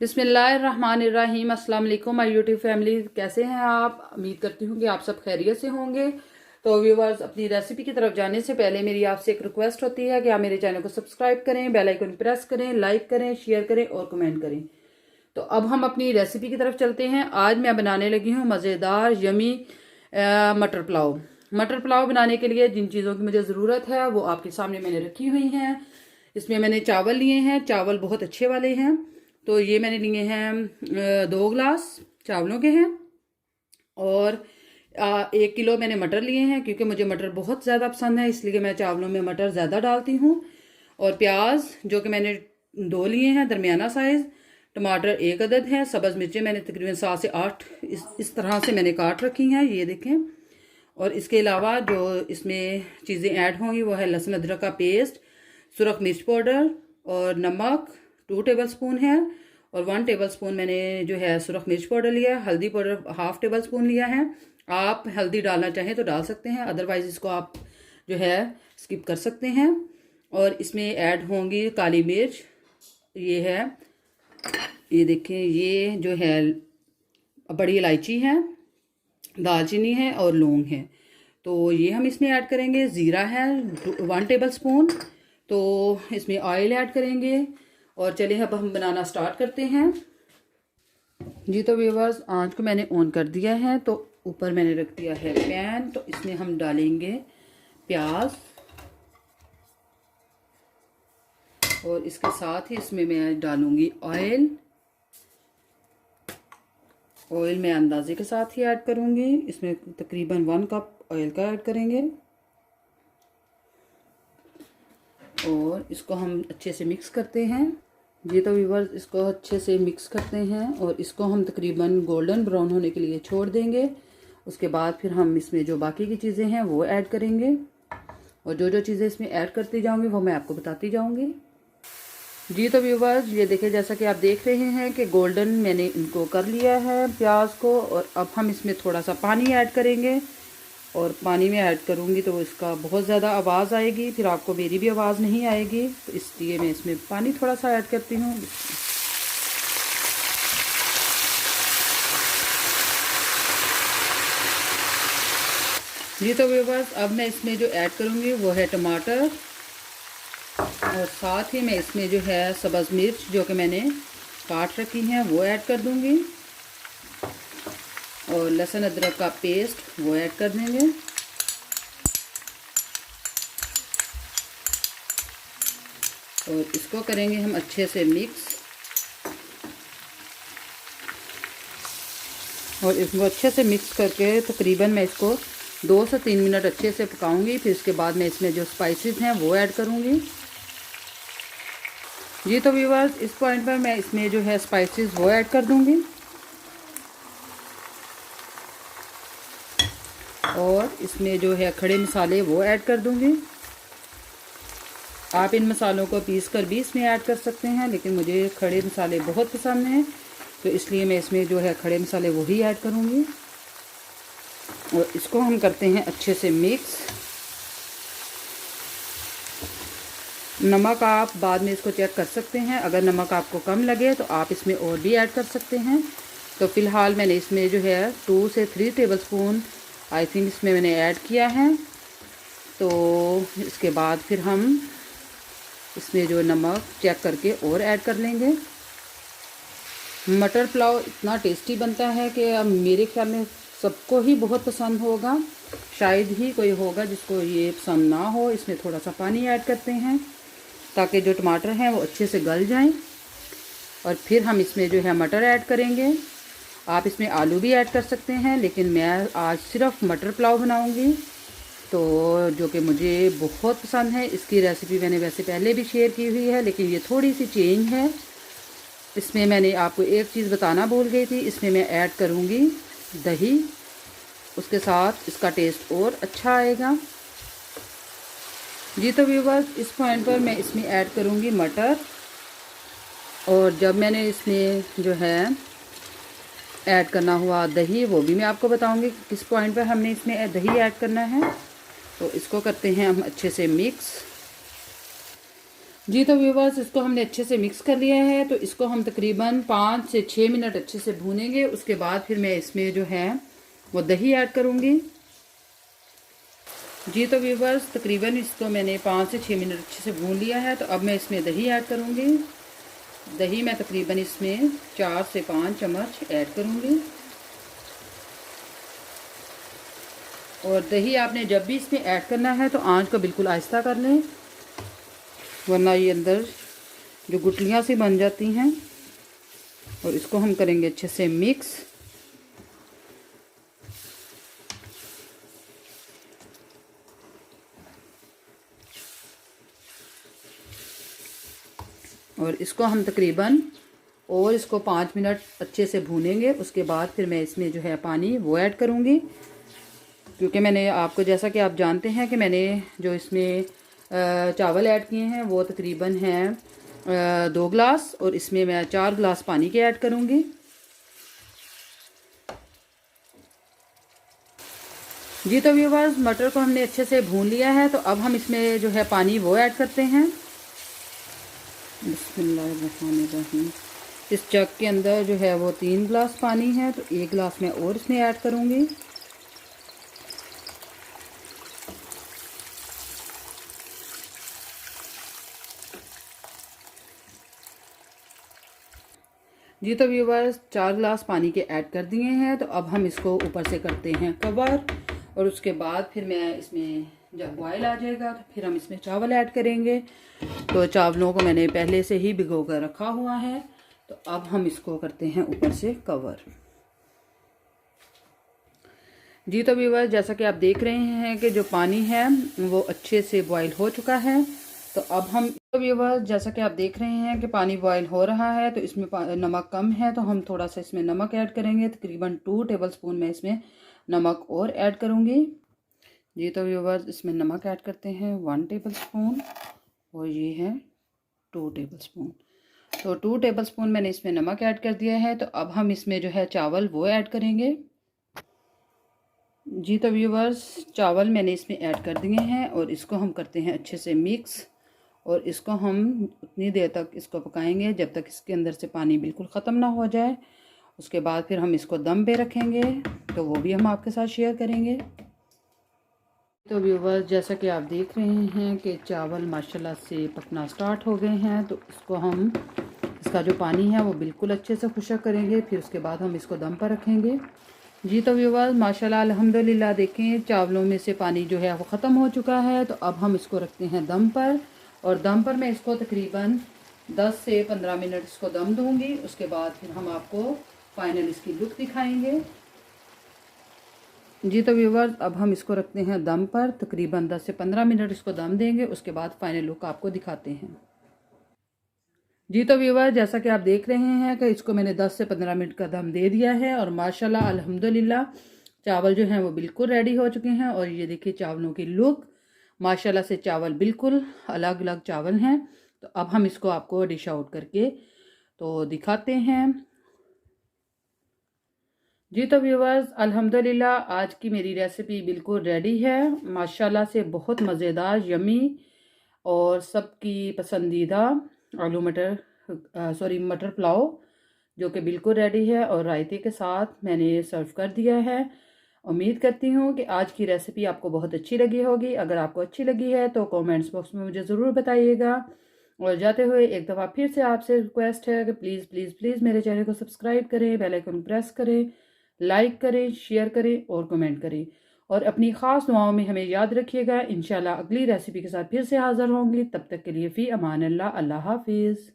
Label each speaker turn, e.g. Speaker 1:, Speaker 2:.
Speaker 1: बिस्मिल्लाहिर्रहमानिर्रहीम। अस्सलाम वालेकुम माय यूट्यूब फैमिली, कैसे हैं आप? उम्मीद करती हूँ कि आप सब खैरियत से होंगे। तो व्यूवर्स, अपनी रेसिपी की तरफ जाने से पहले मेरी आपसे एक रिक्वेस्ट होती है कि आप मेरे चैनल को सब्सक्राइब करें, बेल आइकन प्रेस करें, लाइक करें, शेयर करें और कमेंट करें। तो अब हम अपनी रेसिपी की तरफ चलते हैं। आज मैं बनाने लगी हूँ मज़ेदार यमी मटर पुलाव। मटर पुलाव बनाने के लिए जिन चीज़ों की मुझे ज़रूरत है वो आपके सामने मैंने रखी हुई हैं। इसमें मैंने चावल लिए हैं, चावल बहुत अच्छे वाले हैं। तो ये मैंने लिए हैं 2 गिलास चावलों के हैं। और 1 किलो मैंने मटर लिए हैं, क्योंकि मुझे मटर बहुत ज़्यादा पसंद है, इसलिए मैं चावलों में मटर ज़्यादा डालती हूँ। और प्याज जो कि मैंने 2 लिए हैं, दरमियाना साइज़। टमाटर 1 अदद है। सब्ज़ मिर्चें मैंने तकरीबन 7 से 8 इस तरह से मैंने काट रखी हैं, ये देखें। और इसके अलावा जो इसमें चीज़ें ऐड होंगी वो है लहसुन अदरक का पेस्ट, सुरख मिर्च पाउडर और नमक 2 टेबल स्पून है। और 1 टेबल स्पून मैंने जो है सुरख मिर्च पाउडर लिया है। हल्दी पाउडर 1/2 टेबल स्पून लिया है। आप हल्दी डालना चाहें तो डाल सकते हैं, अदरवाइज़ इसको आप जो है स्किप कर सकते हैं। और इसमें ऐड होंगी काली मिर्च, ये है, ये देखें, ये जो है बड़ी इलायची है, दालचीनी है और लौंग है। तो ये हम इसमें ऐड करेंगे। ज़ीरा है 1 टेबल स्पून। तो इसमें ऑयल ऐड करेंगे। और चलिए अब हम बनाना स्टार्ट करते हैं जी। तो व्यूअर्स, आंच को मैंने ऑन कर दिया है। तो ऊपर मैंने रख दिया है पैन। तो इसमें हम डालेंगे प्याज, और इसके साथ ही इसमें मैं डालूंगी ऑयल। ऑयल मैं अंदाजे के साथ ही ऐड करूंगी। इसमें तकरीबन 1 कप ऑयल का ऐड करेंगे। और इसको हम अच्छे से मिक्स करते हैं जी। तो व्यूअर्स, इसको अच्छे से मिक्स करते हैं और इसको हम तकरीबन गोल्डन ब्राउन होने के लिए छोड़ देंगे। उसके बाद फिर हम इसमें जो बाकी की चीज़ें हैं वो ऐड करेंगे। और जो जो चीज़ें इसमें ऐड करती जाऊंगी वो मैं आपको बताती जाऊंगी जी। तो व्यूअर्स, ये देखिए, जैसा कि आप देख रहे हैं कि गोल्डन मैंने इनको कर लिया है प्याज को। और अब हम इसमें थोड़ा सा पानी ऐड करेंगे। और पानी में ऐड करूँगी तो इसका बहुत ज़्यादा आवाज़ आएगी, फिर आपको मेरी भी आवाज़ नहीं आएगी। तो इसलिए मैं इसमें पानी थोड़ा सा ऐड करती हूँ जी। तो व्यूअर्स, अब मैं इसमें जो ऐड करूँगी वो है टमाटर। और साथ ही मैं इसमें जो है सब्ज़ मिर्च जो कि मैंने काट रखी हैं वो ऐड कर दूँगी। और लहसुन अदरक का पेस्ट वो ऐड कर देंगे। और इसको करेंगे हम अच्छे से मिक्स। और इसको अच्छे से मिक्स करके तकरीबन मैं इसको 2 से 3 मिनट अच्छे से पकाऊंगी। फिर इसके बाद मैं इसमें जो स्पाइसेस हैं वो ऐड करूंगी जी। तो व्यूअर्स, इस पॉइंट पर मैं इसमें जो है स्पाइसेस वो ऐड कर दूंगी। और इसमें जो है खड़े मसाले वो ऐड कर दूंगी। आप इन मसालों को पीस कर भी इसमें ऐड कर सकते हैं, लेकिन मुझे खड़े मसाले बहुत पसंद हैं, तो इसलिए मैं इसमें जो है खड़े मसाले वही ऐड करूंगी। और इसको हम करते हैं अच्छे से मिक्स। नमक आप बाद में इसको चेक कर सकते हैं, अगर नमक आपको कम लगे तो आप इसमें और भी ऐड कर सकते हैं। तो फ़िलहाल मैंने इसमें जो है 2 से 3 टेबल स्पून आई थिंक इसमें मैंने ऐड किया है। तो इसके बाद फिर हम इसमें जो नमक चेक करके और ऐड कर लेंगे। मटर पुलाव इतना टेस्टी बनता है कि अब मेरे ख्याल में सबको ही बहुत पसंद होगा। शायद ही कोई होगा जिसको ये पसंद ना हो। इसमें थोड़ा सा पानी ऐड करते हैं ताकि जो टमाटर हैं वो अच्छे से गल जाएं। और फिर हम इसमें जो है मटर ऐड करेंगे। आप इसमें आलू भी ऐड कर सकते हैं, लेकिन मैं आज सिर्फ मटर पुलाव बनाऊंगी, तो जो कि मुझे बहुत पसंद है। इसकी रेसिपी मैंने वैसे पहले भी शेयर की हुई है, लेकिन ये थोड़ी सी चेंज है। इसमें मैंने आपको एक चीज़ बताना भूल गई थी, इसमें मैं ऐड करूँगी दही। उसके साथ इसका टेस्ट और अच्छा आएगा जी। तो व्यूअर्स, इस पॉइंट पर मैं इसमें ऐड करूँगी मटर। और जब मैंने इसमें जो है ऐड करना हुआ दही, वो भी मैं आपको बताऊँगी किस पॉइंट पर हमने इसमें दही ऐड करना है। तो इसको करते हैं हम अच्छे से मिक्स। जी तो व्यूवर्स, इसको हमने अच्छे से मिक्स कर लिया है, तो इसको हम तकरीबन 5 से 6 मिनट अच्छे से भूनेंगे। उसके बाद फिर मैं इसमें जो है वो दही ऐड करूँगी। जी तो व्यूवर्स, तकरीबन इसको मैंने 5 से 6 मिनट अच्छे से भून लिया है, तो अब मैं इसमें दही ऐड करूँगी। दही मैं तकरीबन इसमें 4 से 5 चम्मच ऐड करूँगी। और दही आपने जब भी इसमें ऐड करना है तो आंच को बिल्कुल आहिस्ता कर लें, वरना ये अंदर जो गुठलियाँ सी बन जाती हैं। और इसको हम करेंगे अच्छे से मिक्स। और इसको हम तकरीबन और इसको 5 मिनट अच्छे से भूनेंगे। उसके बाद फिर मैं इसमें जो है पानी वो ऐड करूँगी, क्योंकि मैंने आपको, जैसा कि आप जानते हैं कि मैंने जो इसमें चावल ऐड किए हैं वो तकरीबन हैं 2 गिलास, और इसमें मैं 4 गिलास पानी के ऐड करूँगी। जी तो व्यूअर्स, मटर को हमने अच्छे से भून लिया है, तो अब हम इसमें जो है पानी वो ऐड करते हैं। बिस्मिल्लाहिर्रहमानिर्रहीम। इस जग के अंदर जो है वो 3 गिलास पानी है, तो 1 गिलास मैं और इसमें ऐड करूँगी। जी तो व्यूवर्स, 4 गिलास पानी के ऐड कर दिए हैं, तो अब हम इसको ऊपर से करते हैं कवर। और उसके बाद फिर मैं इसमें, जब बॉयल आ जाएगा तो फिर हम इसमें चावल ऐड करेंगे। तो चावलों को मैंने पहले से ही भिगो कर रखा हुआ है, तो अब हम इसको करते हैं ऊपर से कवर। जी तो व्यूवर्स, जैसा कि आप देख रहे हैं कि जो पानी है वो अच्छे से बॉयल हो चुका है, तो अब हम, तो व्यूवर्स जैसा कि आप देख रहे हैं कि पानी बॉयल हो रहा है, तो इसमें नमक कम है, तो हम थोड़ा सा इसमें नमक ऐड करेंगे। तकरीबन 2 टेबलस्पून मैं इसमें नमक और ऐड करूँगी। जी तो व्यूवर्स, इसमें नमक ऐड करते हैं 1 टेबलस्पून, और ये है 2 टेबलस्पून। तो 2 टेबलस्पून मैंने इसमें नमक ऐड कर दिया है, तो अब हम इसमें जो है चावल वो ऐड करेंगे। जी तो व्यूवर्स, चावल मैंने इसमें ऐड कर दिए हैं, और इसको हम करते हैं अच्छे से मिक्स। और इसको हम उतनी देर तक इसको पकाएंगे जब तक इसके अंदर से पानी बिल्कुल ख़त्म ना हो जाए। उसके बाद फिर हम इसको दम पे रखेंगे, तो वो भी हम आपके साथ शेयर करेंगे। तो व्यूवर्स, जैसा कि आप देख रहे हैं कि चावल माशाल्लाह से पकना स्टार्ट हो गए हैं, तो इसको हम, इसका जो पानी है वो बिल्कुल अच्छे से खुशक करेंगे। फिर उसके बाद हम इसको दम पर रखेंगे। जी तो व्यूवर्स, माशाल्लाह अल्हम्दुलिल्लाह, देखें चावलों में से पानी जो है वो ख़त्म हो चुका है, तो अब हम इसको रखते हैं दम पर। और दम पर मैं इसको तकरीबन 10 से 15 मिनट इसको दम दूंगी। उसके बाद फिर हम आपको फाइनल इसकी लुक दिखाएंगे। जी तो व्यूवर्स, अब हम इसको रखते हैं दम पर, तकरीबन 10 से 15 मिनट इसको दम देंगे। उसके बाद फाइनल लुक आपको दिखाते हैं। जी तो व्यूवर्स, जैसा कि आप देख रहे हैं कि इसको मैंने 10 से 15 मिनट का दम दे दिया है, और माशाल्लाह अल्हम्दुलिल्लाह चावल जो हैं वो बिल्कुल रेडी हो चुके हैं। और ये देखिए चावलों की लुक, माशाल्लाह से चावल बिल्कुल अलग अलग चावल हैं। तो अब हम इसको आपको डिश आउट करके तो दिखाते हैं। जी तो व्यूवर्स, अल्हम्दुलिल्लाह आज की मेरी रेसिपी बिल्कुल रेडी है, माशाल्लाह से बहुत मज़ेदार, यमी और सबकी पसंदीदा आलू मटर, मटर पुलाव, जो कि बिल्कुल रेडी है और रायते के साथ मैंने सर्व कर दिया है। उम्मीद करती हूँ कि आज की रेसिपी आपको बहुत अच्छी लगी होगी। अगर आपको अच्छी लगी है तो कमेंट्स बॉक्स में मुझे ज़रूर बताइएगा। और जाते हुए एक दफ़ा फिर से आपसे रिक्वेस्ट है कि प्लीज़ प्लीज़ प्लीज़ मेरे चैनल को सब्सक्राइब करें, बेल आइकन प्रेस करें, लाइक करें, शेयर करें और कमेंट करें। और अपनी ख़ास दुआओं में हमें याद रखिएगा। इंशाल्लाह अगली रेसिपी के साथ फिर से हाज़िर होंगी। तब तक के लिए फ़ी अमान अल्लाह, अल्लाह हाफिज़।